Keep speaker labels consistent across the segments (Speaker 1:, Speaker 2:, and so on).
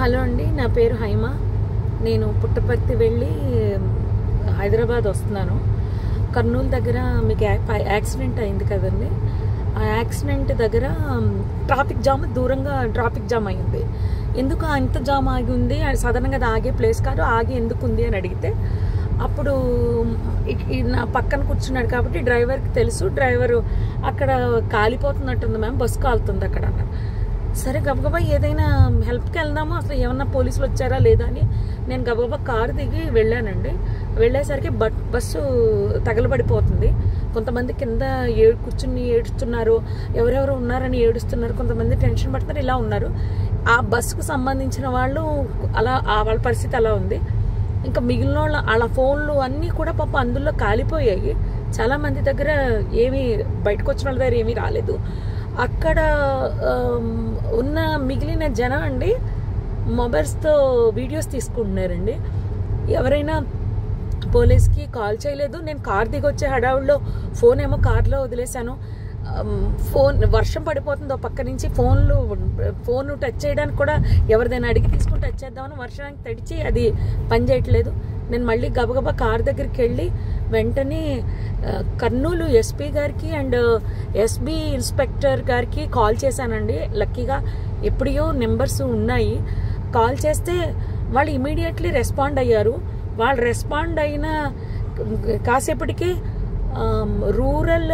Speaker 1: Hello అండి, నా పేరు హైమ. నేను పుట్టపర్తి వెళ్ళి హైదరాబాద్ వస్తున్నాను. కర్నూలు దగ్గర మీకు యాక్సిడెంట్ అయింది కదండి. ఆ యాక్సిడెంట్ దగ్గర ట్రాఫిక్ జామ్, దూరంగా ట్రాఫిక్ జామ్ అయింది. ఎందుకు అంత జామ్ ఆగి ఉంది? సాధారణంగా అది ఆగే ప్లేస్ కాదు, ఆగి ఎందుకు ఉంది అని అడిగితే అప్పుడు నా పక్కన కూర్చున్నాడు కాబట్టి డ్రైవర్కి తెలుసు. డ్రైవరు అక్కడ కాలిపోతున్నట్టుంది మ్యామ్, బస్సు కాలుతుంది అక్కడ అన్నారు. సరే గబగబా ఏదైనా హెల్ప్కి వెళ్దామా, అసలు ఏమన్నా పోలీసులు వచ్చారా లేదా అని నేను గబగబా కారు దిగి వెళ్ళానండి. వెళ్ళేసరికి బస్సు తగలబడిపోతుంది. కొంతమంది కింద కూర్చుని ఏడుస్తున్నారు, ఎవరెవరు ఉన్నారని ఏడుస్తున్నారు, కొంతమంది టెన్షన్ పడుతున్నారు, ఇలా ఉన్నారు. ఆ బస్సుకు సంబంధించిన వాళ్ళు అలా వాళ్ళ పరిస్థితి అలా ఉంది. ఇంకా మిగిలిన వాళ్ళ ఫోన్లు అన్నీ కూడా పాప అందులో కాలిపోయాయి. చాలామంది దగ్గర ఏమీ బయటకు వచ్చిన వాళ్ళ దగ్గర ఏమీ రాలేదు. అక్కడ ఉన్న మిగిలిన జనం అండి మొబైల్స్తో వీడియోస్ తీసుకుంటున్నారండి. ఎవరైనా పోలీస్కి కాల్ చేయలేదు. నేను కార్ దిగి వచ్చే హడావుల్లో ఫోన్ ఏమో కార్లో వదిలేశాను. వర్షం పడిపోతుంది పక్క నుంచి, ఫోన్ టచ్ చేయడానికి కూడా ఎవరిదైనా అడిగి తీసుకుని టచ్ చేద్దామని వర్షానికి తడిచి అది పని చేయట్లేదు. నేను మళ్ళీ గబగబా కార్ దగ్గరికి వెళ్ళి వెంటనే కర్నూలు ఎస్పీ గారికి అండ్ ఎస్బీ ఇన్స్పెక్టర్ గారికి కాల్ చేశానండి. లక్కీగా ఎప్పుడో నెంబర్స్ ఉన్నాయి. కాల్ చేస్తే వాళ్ళు ఇమీడియట్లీ రెస్పాండ్ అయ్యారు. వాళ్ళు రెస్పాండ్ అయిన కాసేపటికి రూరల్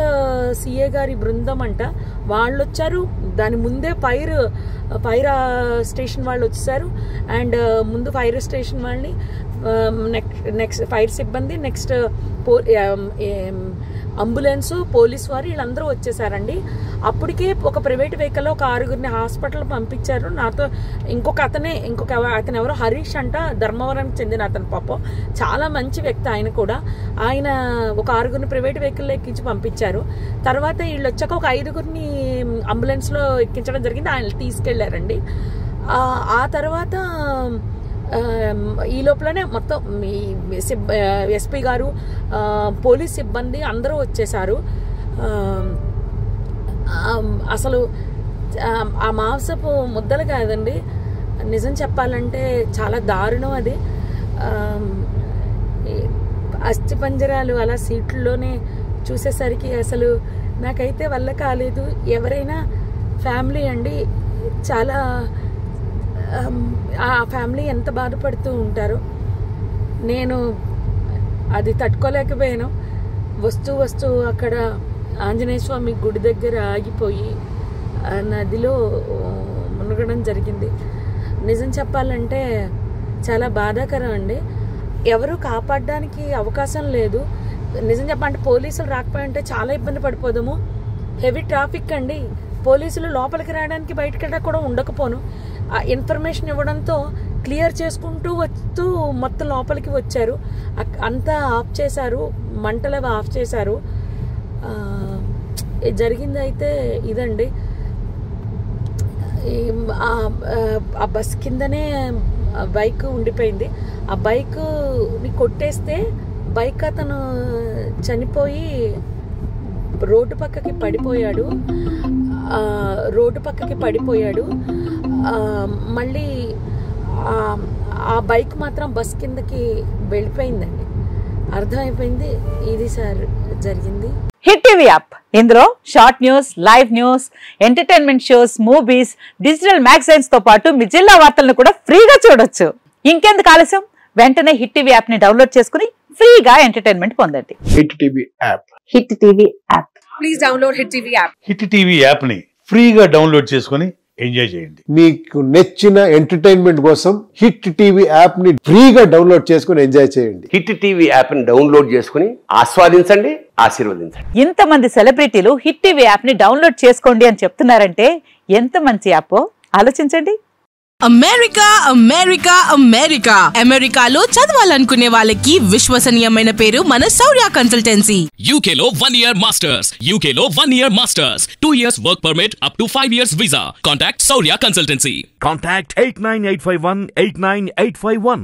Speaker 1: సిఏ గారి బృందం అంట వాళ్ళు వచ్చారు. దాని ముందే ఫైర్ స్టేషన్ వాళ్ళు వచ్చేసారు. అండ్ ముందు ఫైర్ స్టేషన్ వాళ్ళని, నెక్స్ట్ ఫైర్ సిబ్బంది, నెక్స్ట్ అంబులెన్స్, పోలీస్ వారు వీళ్ళందరూ వచ్చేసారండి. అప్పటికే ఒక ప్రైవేట్ వెహికల్లో ఒక 6గురిని హాస్పిటల్ పంపించారు. నాతో అతను ఎవరో హరీష్ అంట, ధర్మవరానికి చెందిన అతను. పాపం చాలా మంచి వ్యక్తి ఆయన కూడా. ఆయన ఒక 6గురిని ప్రైవేట్ వెహికల్లో ఎక్కించి పంపించారు. తర్వాత వీళ్ళు వచ్చాక ఒక 5గురిని అంబులెన్స్లో ఎక్కించడం జరిగింది. ఆయన తీసుకెళ్లారండి. ఆ తర్వాత ఈ లోపలనే మొత్తం ఎస్పీ గారు, పోలీస్ సిబ్బంది అందరూ వచ్చేసారు. అసలు ఆ మాంసపు ముద్దలు కాదండి, నిజం చెప్పాలంటే చాలా దారుణం అది. అస్థిపంజరాలు అలా సీట్లలోనే చూసేసరికి అసలు నాకైతే వల్ల కాలేదు. ఎవరైనా ఫ్యామిలీ అండి, చాలా ఆ ఫ్యామిలీ ఎంత బాధపడుతూ ఉంటారో. నేను అది తట్టుకోలేకపోయాను. వస్తూ అక్కడ ఆంజనేయ స్వామి గుడి దగ్గర ఆగిపోయి నదిలో మునగడం జరిగింది. నిజం చెప్పాలంటే చాలా బాధాకరం అండి. ఎవరు కాపాడడానికి అవకాశం లేదు. నిజం చెప్పాలంటే పోలీసులు రాకపోయింటే చాలా ఇబ్బంది పడిపోదాము. హెవీ ట్రాఫిక్ అండి. పోలీసులు లోపలికి రావడానికి బయటకి కూడా ఉండకపోను. ఇన్ఫర్మేషన్ ఇవ్వడంతో క్లియర్ చేసుకుంటూ వస్తూ మొత్తం లోపలికి వచ్చారు. అంతా ఆఫ్ చేశారు, మంటలు ఆఫ్ చేశారు. జరిగింది అయితే ఇదండి. ఆ బస్ కిందనే బైక్ ఉండిపోయింది. ఆ బైక్ని కొట్టేస్తే బైక్ అతను చనిపోయి రోడ్డు పక్కకి పడిపోయాడు. మళ్ళీ ఆ బైక్ మాత్రం బస్ కిందకి వెళ్ళిపోయిందండి. అర్థమైపోయింది ఇది సార్ జరిగింది.
Speaker 2: హిట్ టీవీ యాప్, ఇందులో short news, live news, entertainment shows, movies, digital magazines తో పాటు మీ జిల్లా వార్తలను కూడా ఫ్రీగా చూడొచ్చు. ఇంకెందుకు ఆలస్యం, వెంటనే హిట్ టీవీ యాప్ ని డౌన్లోడ్ చేసుకుని ఫ్రీగా ఎంటర్టైన్మెంట్ పొందండి.
Speaker 3: Hit TV app.
Speaker 2: Hit TV app.
Speaker 4: Please download hit TV app.
Speaker 5: Hit TV app ని ఫ్రీగా డౌన్లోడ్ చేసుకుని ఎంజాయ్ చేయండి.
Speaker 3: మీకు నచ్చిన ఎంటర్టైన్మెంట్ కోసం హిట్ టీవీ యాప్ ని ఫ్రీగా డౌన్లోడ్ చేసుకుని ఎంజాయ్ చేయండి.
Speaker 6: హిట్ టీవీ యాప్ ని డౌన్లోడ్ చేసుకుని ఆస్వాదించండి, ఆశీర్వదించండి.
Speaker 2: ఇంతమంది సెలబ్రిటీలు హిట్ టీవీ యాప్ ని డౌన్లోడ్ చేసుకోండి అని చెప్తున్నారంటే ఎంత మంచి యాప్ ఆలోచించండి.
Speaker 7: అమెరికాలో చదవాలనుకునే వాళ్ళకి విశ్వసనీయమైన పేరు మన శౌర్య కన్సల్టెన్సీ.
Speaker 8: UK లో 1 year masters, UK లో 1 year masters, 2 years work permit up to 5 years visa. Contact Saurya Consultancy.
Speaker 9: Contact 89851 89851.